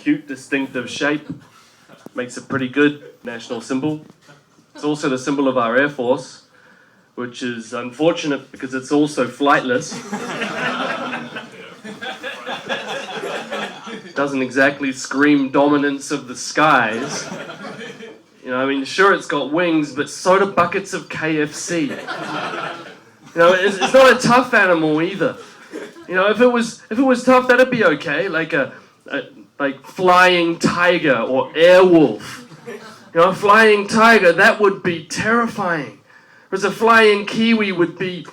cute, distinctive shape. Makes a pretty good national symbol. It's also the symbol of our Air Force, which is unfortunate because it's also flightless. Doesn't exactly scream dominance of the skies. You know, I mean, sure, it's got wings, but so do buckets of KFC. You know, it's not a tough animal either. You know, if it was tough, that'd be okay, like a flying tiger or airwolf. You know, a flying tiger, that would be terrifying. Whereas a flying kiwi would be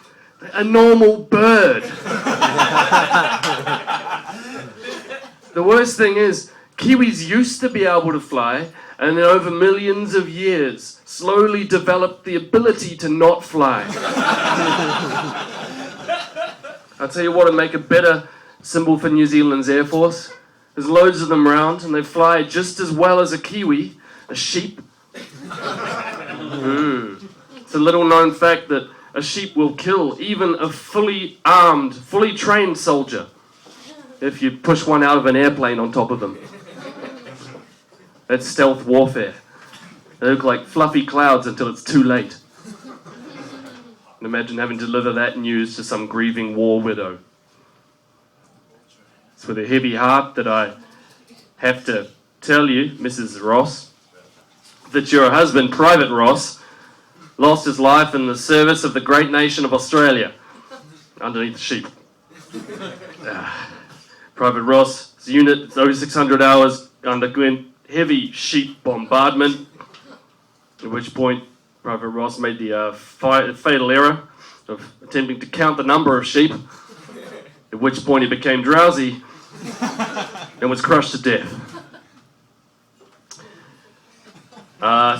a normal bird. The worst thing is, kiwis used to be able to fly, and then over millions of years, slowly developed the ability to not fly. I'll tell you what would make a better symbol for New Zealand's Air Force. There's loads of them around, and they fly just as well as a kiwi, a sheep. It's a little known fact that a sheep will kill even a fully armed, fully trained soldier if you push one out of an airplane on top of them. That's stealth warfare. They look like fluffy clouds until it's too late. And imagine having to deliver that news to some grieving war widow. It's with a heavy heart that I have to tell you, Mrs. Ross, that your husband, Private Ross, lost his life in the service of the great nation of Australia, underneath the sheep. Private Ross' unit, 0600 hours, underwent heavy sheep bombardment, at which point Private Ross made the fatal error of attempting to count the number of sheep, at which point he became drowsy and was crushed to death.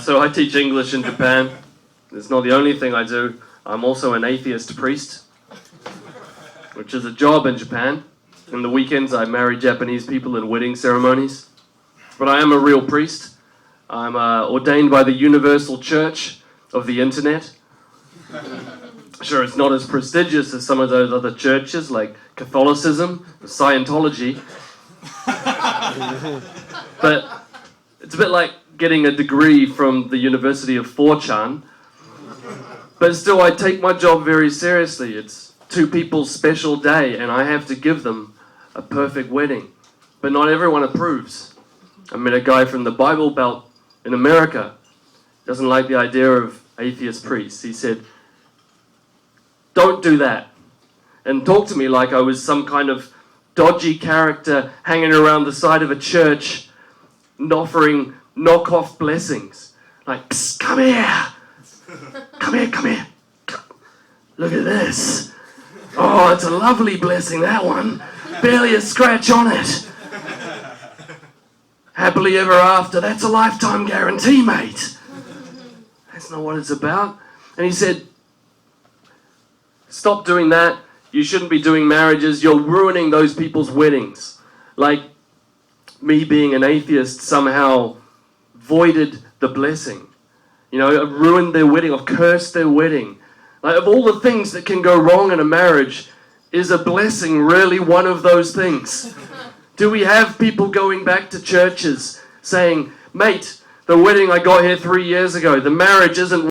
So I teach English in Japan. It's not the only thing I do. I'm also an atheist priest, which is a job in Japan. In the weekends, I marry Japanese people in wedding ceremonies. But I am a real priest. I'm ordained by the Universal Church of the Internet. Sure, it's not as prestigious as some of those other churches, like Catholicism, Scientology. But it's a bit like getting a degree from the University of 4chan. But still, I take my job very seriously. It's two people's special day, and I have to give them a perfect wedding. But not everyone approves. I met a guy from the Bible Belt in America. Doesn't like the idea of atheist priests. He said, "Don't do that." And talk to me like I was some kind of dodgy character hanging around the side of a church and offering knockoff blessings. Like, "Psst, come here. Come here, come here. Look at this. Oh, it's a lovely blessing, that one. Barely a scratch on it. Happily ever after. That's a lifetime guarantee, mate." That's not what it's about. And he said, "Stop doing that. You shouldn't be doing marriages. You're ruining those people's weddings." Like me being an atheist somehow voided the blessing. You know, I've ruined their wedding. I've cursed their wedding. Like, of all the things that can go wrong in a marriage, is a blessing really one of those things? Do we have people going back to churches saying, "Mate, the wedding I got here 3 years ago, the marriage isn't